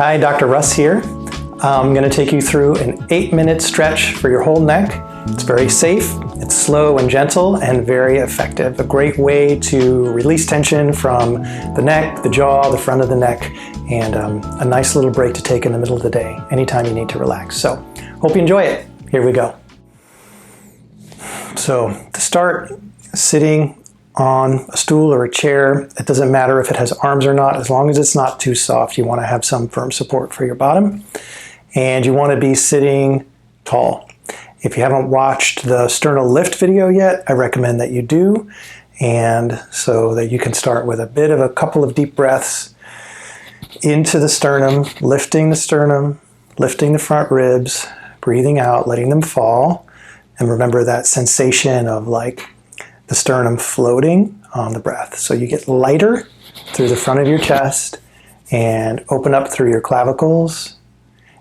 Hi, Dr. Russ here. I'm going to take you through an 8-minute stretch for your whole neck. It's very safe, it's slow and gentle, and very effective. A great way to release tension from the neck, the jaw, the front of the neck, and a nice little break to take in the middle of the day, anytime you need to relax. So, hope you enjoy it. Here we go. So, to start, sitting on a stool or a chair, it doesn't matter if it has arms or not, as long as it's not too soft. You want to have some firm support for your bottom, and you want to be sitting tall. If you haven't watched the sternal lift video yet, I recommend that you do, and so that you can start with a couple of deep breaths into the sternum, lifting the front ribs, breathing out, letting them fall, and remember that sensation of like the sternum floating on the breath. So you get lighter through the front of your chest and open up through your clavicles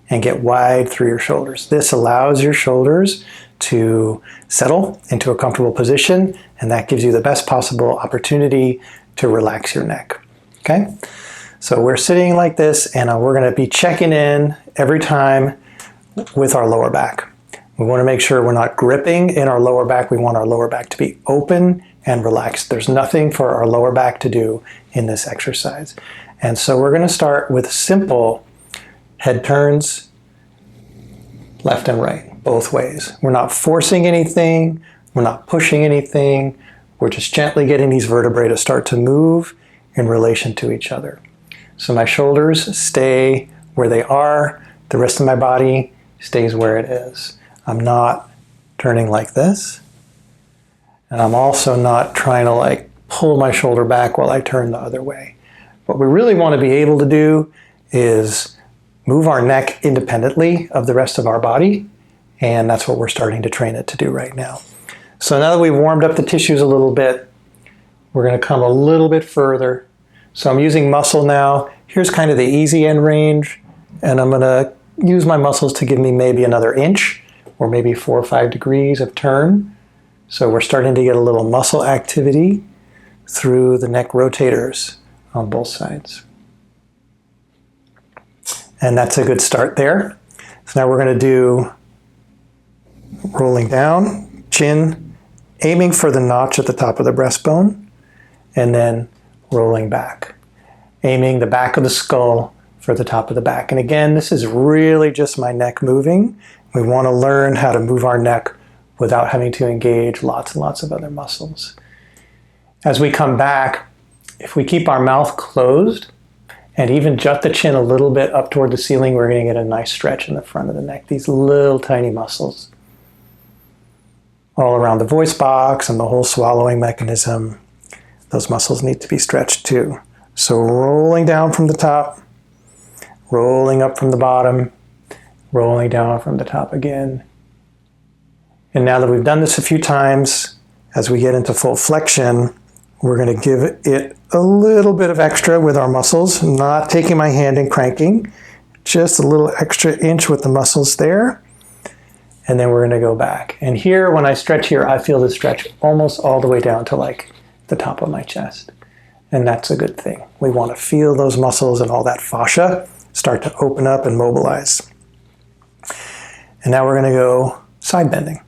and get wide through your shoulders. This allows your shoulders to settle into a comfortable position, and that gives you the best possible opportunity to relax your neck. Okay? So we're sitting like this, and we're going to be checking in every time with our lower back. We want to make sure we're not gripping in our lower back. We want our lower back to be open and relaxed. There's nothing for our lower back to do in this exercise. And so we're going to start with simple head turns, left and right, both ways. We're not forcing anything. We're not pushing anything. We're just gently getting these vertebrae to start to move in relation to each other. So my shoulders stay where they are. The rest of my body stays where it is. I'm not turning like this, and I'm also not trying to like pull my shoulder back while I turn the other way. What we really want to be able to do is move our neck independently of the rest of our body, and that's what we're starting to train it to do right now. So now that we've warmed up the tissues a little bit, we're going to come a little bit further. So I'm using muscle now. Here's kind of the easy end range, and I'm going to use my muscles to give me maybe another inch or maybe 4 or 5 degrees of turn. So we're starting to get a little muscle activity through the neck rotators on both sides. And that's a good start there. So now we're going to do rolling down, chin, aiming for the notch at the top of the breastbone, and then rolling back, aiming the back of the skull for the top of the back. And again, this is really just my neck moving. We want to learn how to move our neck without having to engage lots and lots of other muscles. As we come back, if we keep our mouth closed and even jut the chin a little bit up toward the ceiling, we're going to get a nice stretch in the front of the neck. These little tiny muscles all around the voice box and the whole swallowing mechanism. Those muscles need to be stretched too. So rolling down from the top, rolling up from the bottom, rolling down from the top again. And now that we've done this a few times, as we get into full flexion, we're going to give it a little bit of extra with our muscles, not taking my hand and cranking, just a little extra inch with the muscles there. And then we're going to go back. And here, when I stretch here, I feel the stretch almost all the way down to like the top of my chest. And that's a good thing. We want to feel those muscles and all that fascia start to open up and mobilize. And now we're going to go side bending.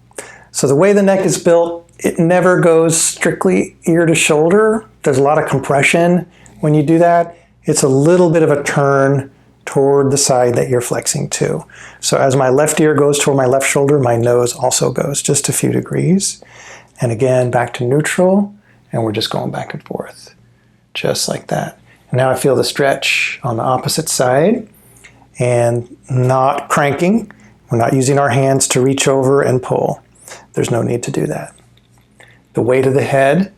So the way the neck is built, it never goes strictly ear to shoulder. There's a lot of compression when you do that. It's a little bit of a turn toward the side that you're flexing to. So as my left ear goes toward my left shoulder, my nose also goes just a few degrees. And again, back to neutral, and we're just going back and forth, just like that. And now I feel the stretch on the opposite side, and not cranking. We're not using our hands to reach over and pull. There's no need to do that. The weight of the head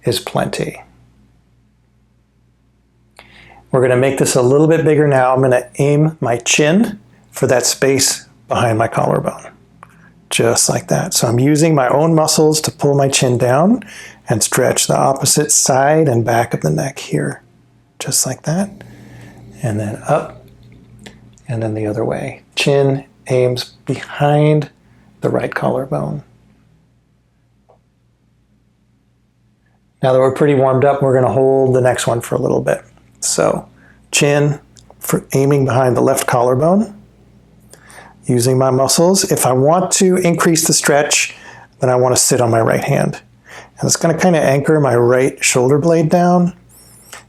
is plenty. We're going to make this a little bit bigger now. I'm going to aim my chin for that space behind my collarbone. Just like that. So I'm using my own muscles to pull my chin down and stretch the opposite side and back of the neck here. Just like that. And then up, and then the other way. Chin aims behind the right collarbone. Now that we're pretty warmed up, we're going to hold the next one for a little bit. So chin for aiming behind the left collarbone, using my muscles. If I want to increase the stretch, then I want to sit on my right hand. And it's going to kind of anchor my right shoulder blade down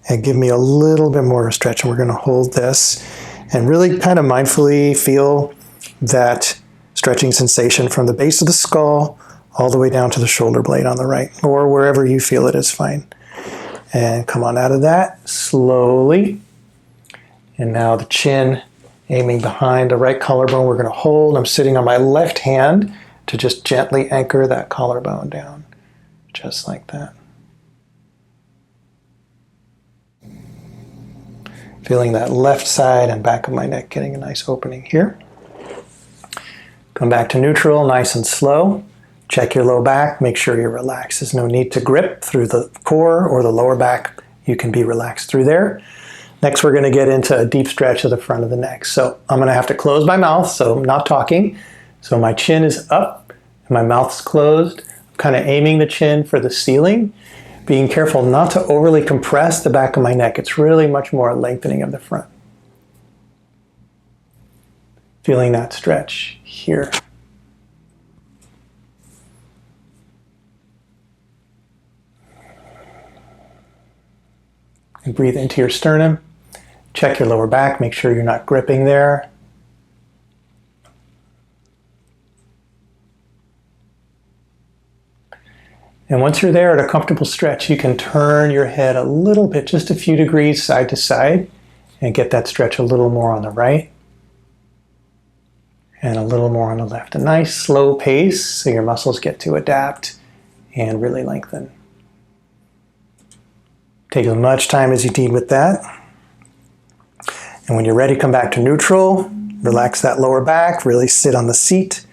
and give me a little bit more stretch. And we're going to hold this and really kind of mindfully feel that stretching sensation from the base of the skull all the way down to the shoulder blade on the right, or wherever you feel it is fine. And come on out of that slowly. And now the chin aiming behind the right collarbone. We're going to hold. I'm sitting on my left hand to just gently anchor that collarbone down, just like that. Feeling that left side and back of my neck getting a nice opening here. Come back to neutral, nice and slow. Check your low back, make sure you're relaxed. There's no need to grip through the core or the lower back. You can be relaxed through there. Next, we're going to get into a deep stretch of the front of the neck. So I'm going to have to close my mouth, so I'm not talking. So my chin is up and my mouth's closed. I'm kind of aiming the chin for the ceiling, being careful not to overly compress the back of my neck. It's really much more a lengthening of the front. Feeling that stretch here. And breathe into your sternum. Check your lower back, make sure you're not gripping there. And once you're there at a comfortable stretch, you can turn your head a little bit, just a few degrees side to side, and get that stretch a little more on the right and a little more on the left. A nice slow pace so your muscles get to adapt and really lengthen. Take as much time as you need with that. And when you're ready, come back to neutral. Relax that lower back, really sit on the seat.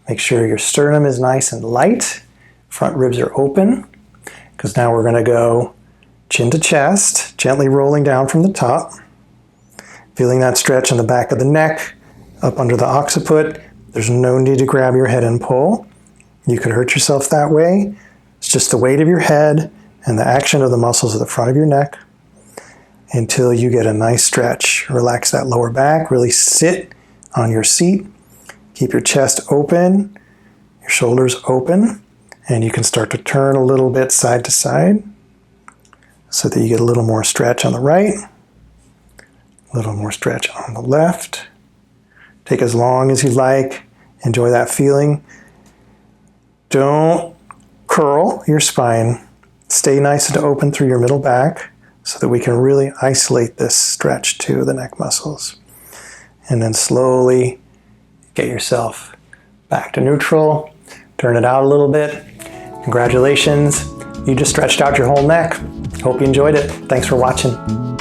Make sure your sternum is nice and light. Front ribs are open, because now we're going to go chin to chest, gently rolling down from the top. Feeling that stretch in the back of the neck, up under the occiput. There's no need to grab your head and pull. You could hurt yourself that way. It's just the weight of your head and the action of the muscles of the front of your neck until you get a nice stretch. Relax that lower back, really sit on your seat. Keep your chest open, your shoulders open, and you can start to turn a little bit side to side so that you get a little more stretch on the right, a little more stretch on the left. Take as long as you like. Enjoy that feeling. Don't curl your spine. Stay nice and open through your middle back so that we can really isolate this stretch to the neck muscles. And then slowly get yourself back to neutral. Turn it out a little bit. Congratulations. You just stretched out your whole neck. Hope you enjoyed it. Thanks for watching.